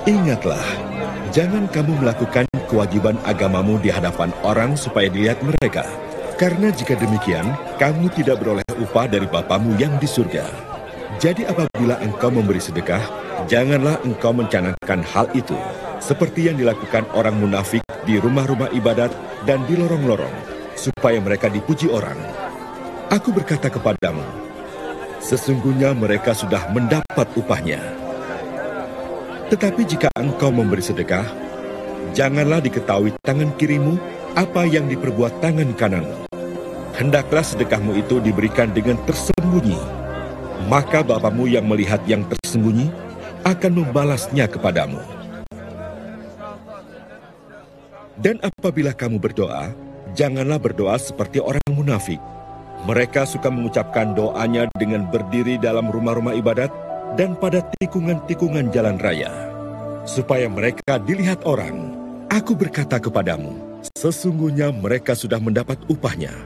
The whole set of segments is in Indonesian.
Ingatlah, jangan kamu melakukan kewajiban agamamu di hadapan orang supaya dilihat mereka. Karena jika demikian, kamu tidak beroleh upah dari Bapamu yang di surga. Jadi apabila engkau memberi sedekah, janganlah engkau mencanangkan hal itu, seperti yang dilakukan orang munafik di rumah-rumah ibadat dan di lorong-lorong, supaya mereka dipuji orang. Aku berkata kepadamu, sesungguhnya mereka sudah mendapat upahnya. Tetapi jika engkau memberi sedekah, janganlah diketahui tangan kirimu apa yang diperbuat tangan kananmu. Hendaklah sedekahmu itu diberikan dengan tersembunyi. Maka Bapamu yang melihat yang tersembunyi akan membalasnya kepadamu. Dan apabila kamu berdoa, janganlah berdoa seperti orang munafik. Mereka suka mengucapkan doanya dengan berdiri dalam rumah-rumah ibadat dan pada tikungan-tikungan jalan raya, supaya mereka dilihat orang. Aku berkata kepadamu, sesungguhnya mereka sudah mendapat upahnya.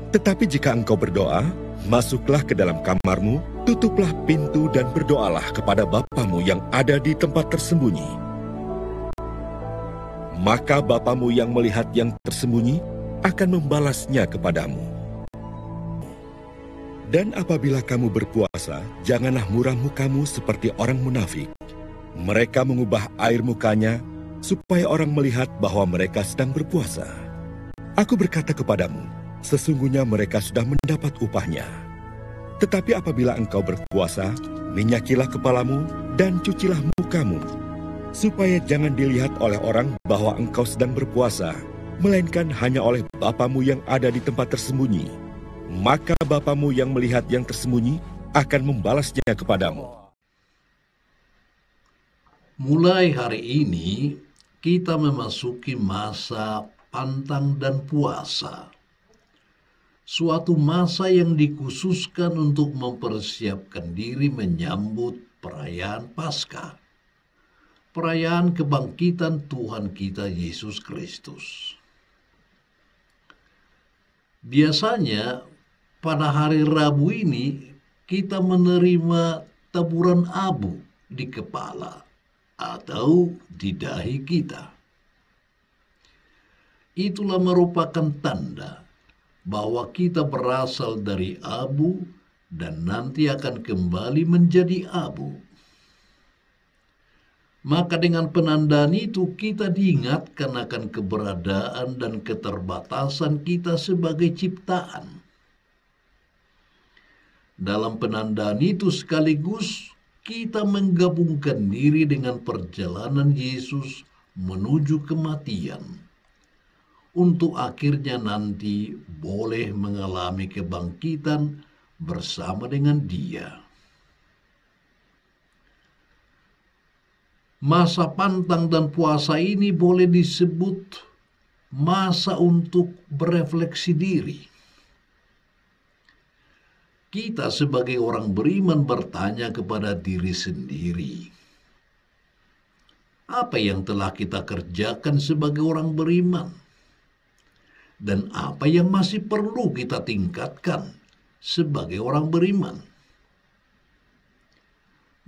Tetapi jika engkau berdoa, masuklah ke dalam kamarmu, tutuplah pintu dan berdoalah kepada Bapamu yang ada di tempat tersembunyi. Maka Bapamu yang melihat yang tersembunyi akan membalasnya kepadamu. Dan apabila kamu berpuasa, janganlah muram mukamu seperti orang munafik. Mereka mengubah air mukanya supaya orang melihat bahwa mereka sedang berpuasa. Aku berkata kepadamu, sesungguhnya mereka sudah mendapat upahnya. Tetapi apabila engkau berpuasa, minyakilah kepalamu dan cucilah mukamu, supaya jangan dilihat oleh orang bahwa engkau sedang berpuasa, melainkan hanya oleh Bapamu yang ada di tempat tersembunyi. Maka Bapamu yang melihat yang tersembunyi akan membalasnya kepadamu. Mulai hari ini, kita memasuki masa pantang dan puasa. Suatu masa yang dikhususkan untuk mempersiapkan diri menyambut perayaan Paskah. Perayaan kebangkitan Tuhan kita Yesus Kristus. Biasanya pada hari Rabu ini kita menerima taburan abu di kepala atau di dahi kita. Itulah merupakan tanda bahwa kita berasal dari abu dan nanti akan kembali menjadi abu. Maka dengan penandaan itu kita diingatkan akan keberadaan dan keterbatasan kita sebagai ciptaan. Dalam penandaan itu sekaligus kita menggabungkan diri dengan perjalanan Yesus menuju kematian, untuk akhirnya nanti boleh mengalami kebangkitan bersama dengan Dia. Masa pantang dan puasa ini boleh disebut masa untuk berefleksi diri. Kita sebagai orang beriman bertanya kepada diri sendiri, apa yang telah kita kerjakan sebagai orang beriman? Dan apa yang masih perlu kita tingkatkan sebagai orang beriman?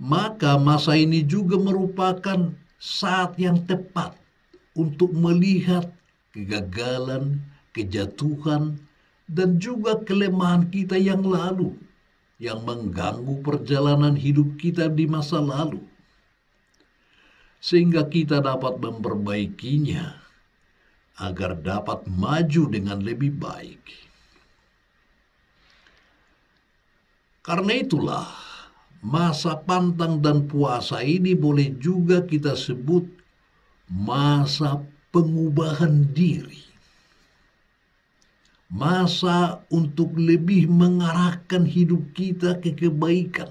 Maka masa ini juga merupakan saat yang tepat untuk melihat kegagalan, kejatuhan, dan juga kelemahan kita yang lalu, yang mengganggu perjalanan hidup kita di masa lalu, sehingga kita dapat memperbaikinya agar dapat maju dengan lebih baik. Karena itulah, masa pantang dan puasa ini boleh juga kita sebut masa pengubahan diri. Masa untuk lebih mengarahkan hidup kita ke kebaikan,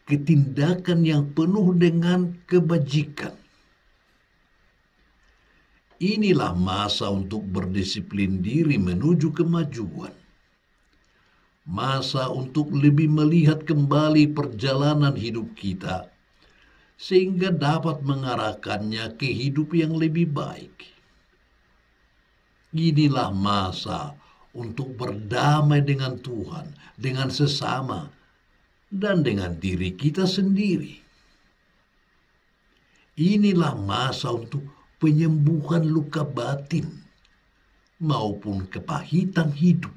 ke tindakan yang penuh dengan kebajikan. Inilah masa untuk berdisiplin diri menuju kemajuan. Masa untuk lebih melihat kembali perjalanan hidup kita, sehingga dapat mengarahkannya ke hidup yang lebih baik. Inilah masa untuk berdamai dengan Tuhan, dengan sesama, dan dengan diri kita sendiri. Inilah masa untuk penyembuhan luka batin maupun kepahitan hidup.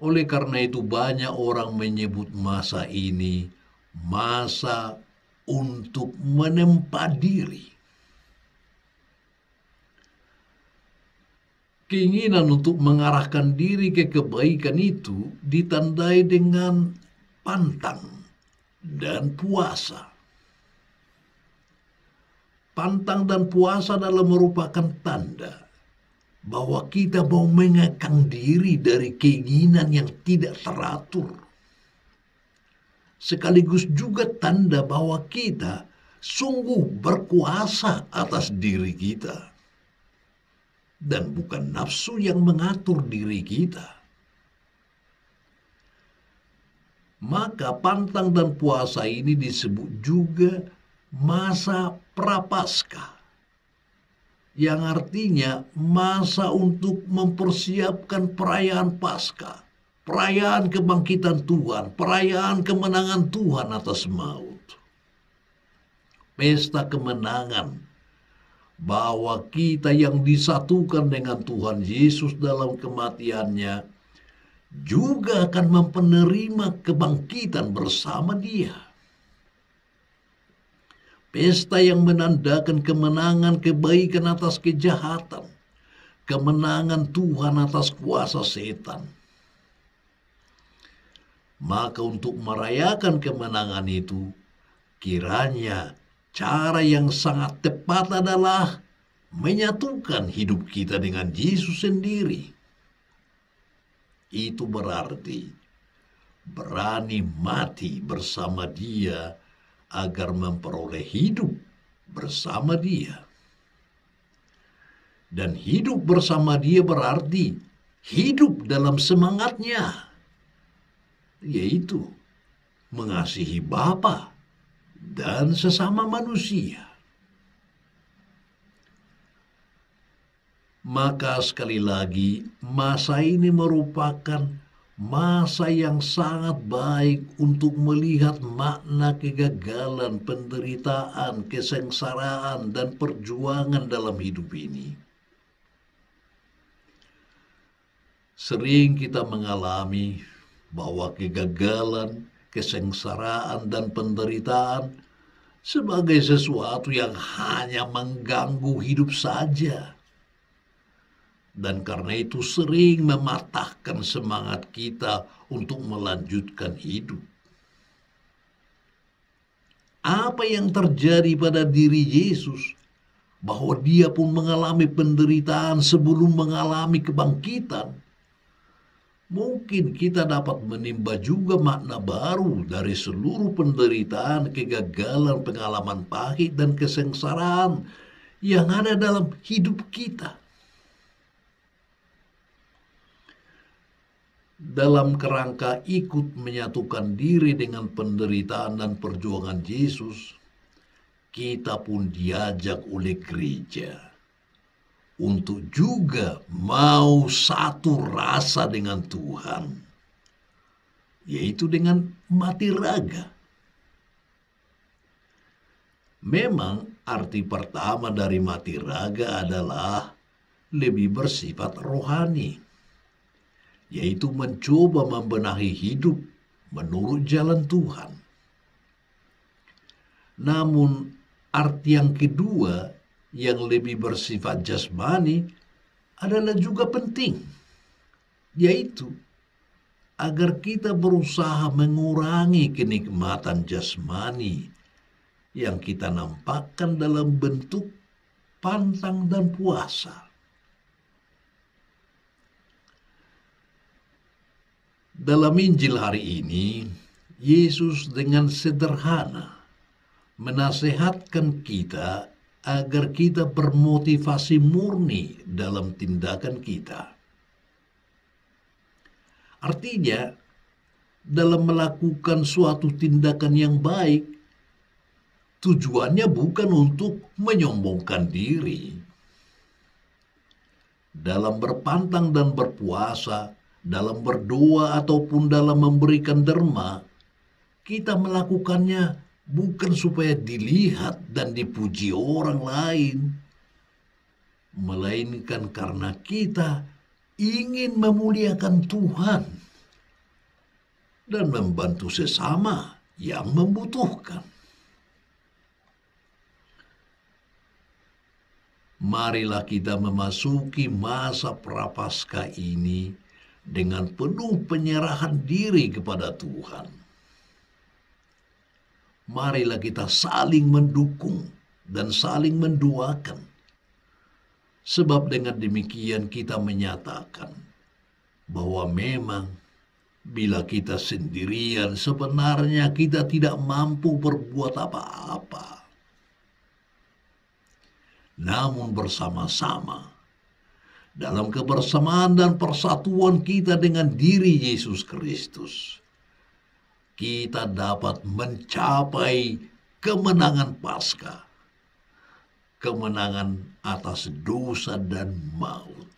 Oleh karena itu banyak orang menyebut masa ini masa untuk menempa diri. Keinginan untuk mengarahkan diri ke kebaikan itu ditandai dengan pantang dan puasa. Pantang dan puasa adalah merupakan tanda bahwa kita mau mengekang diri dari keinginan yang tidak teratur. Sekaligus juga tanda bahwa kita sungguh berkuasa atas diri kita. Dan bukan nafsu yang mengatur diri kita. Maka pantang dan puasa ini disebut juga masa prapaskah, yang artinya masa untuk mempersiapkan perayaan Paskah, perayaan kebangkitan Tuhan, perayaan kemenangan Tuhan atas maut. Pesta kemenangan bahwa kita yang disatukan dengan Tuhan Yesus dalam kematiannya juga akan menerima kebangkitan bersama Dia. Pesta yang menandakan kemenangan kebaikan atas kejahatan, kemenangan Tuhan atas kuasa setan. Maka untuk merayakan kemenangan itu, kiranya cara yang sangat tepat adalah menyatukan hidup kita dengan Yesus sendiri. Itu berarti berani mati bersama Dia agar memperoleh hidup bersama Dia. Dan hidup bersama Dia berarti hidup dalam semangatnya, yaitu mengasihi Bapa dan sesama manusia. Maka sekali lagi, masa ini merupakan masa yang sangat baik untuk melihat makna kegagalan, penderitaan, kesengsaraan, dan perjuangan dalam hidup ini. Sering kita mengalami bahwa kegagalan, kesengsaraan, dan penderitaan sebagai sesuatu yang hanya mengganggu hidup saja. Dan karena itu sering mematahkan semangat kita untuk melanjutkan hidup. Apa yang terjadi pada diri Yesus, bahwa Dia pun mengalami penderitaan sebelum mengalami kebangkitan, mungkin kita dapat menimba juga makna baru dari seluruh penderitaan, kegagalan, pengalaman pahit, dan kesengsaraan yang ada dalam hidup kita. Dalam kerangka ikut menyatukan diri dengan penderitaan dan perjuangan Yesus, kita pun diajak oleh gereja untuk juga mau satu rasa dengan Tuhan, yaitu dengan mati raga. Memang arti pertama dari mati raga adalah lebih bersifat rohani, yaitu mencoba membenahi hidup menurut jalan Tuhan. Namun arti yang kedua yang lebih bersifat jasmani adalah juga penting, yaitu agar kita berusaha mengurangi kenikmatan jasmani yang kita nampakkan dalam bentuk pantang dan puasa. Dalam Injil hari ini, Yesus dengan sederhana menasehatkan kita agar kita bermotivasi murni dalam tindakan kita. Artinya, dalam melakukan suatu tindakan yang baik, tujuannya bukan untuk menyombongkan diri. Dalam berpantang dan berpuasa, dalam berdoa ataupun dalam memberikan derma, kita melakukannya bukan supaya dilihat dan dipuji orang lain, melainkan karena kita ingin memuliakan Tuhan dan membantu sesama yang membutuhkan. Marilah kita memasuki masa Prapaskah ini dengan penuh penyerahan diri kepada Tuhan. Marilah kita saling mendukung dan saling mendoakan. Sebab dengan demikian kita menyatakan bahwa memang bila kita sendirian sebenarnya kita tidak mampu berbuat apa-apa. Namun bersama-sama, dalam kebersamaan dan persatuan kita dengan diri Yesus Kristus, kita dapat mencapai kemenangan Paskah, kemenangan atas dosa dan maut.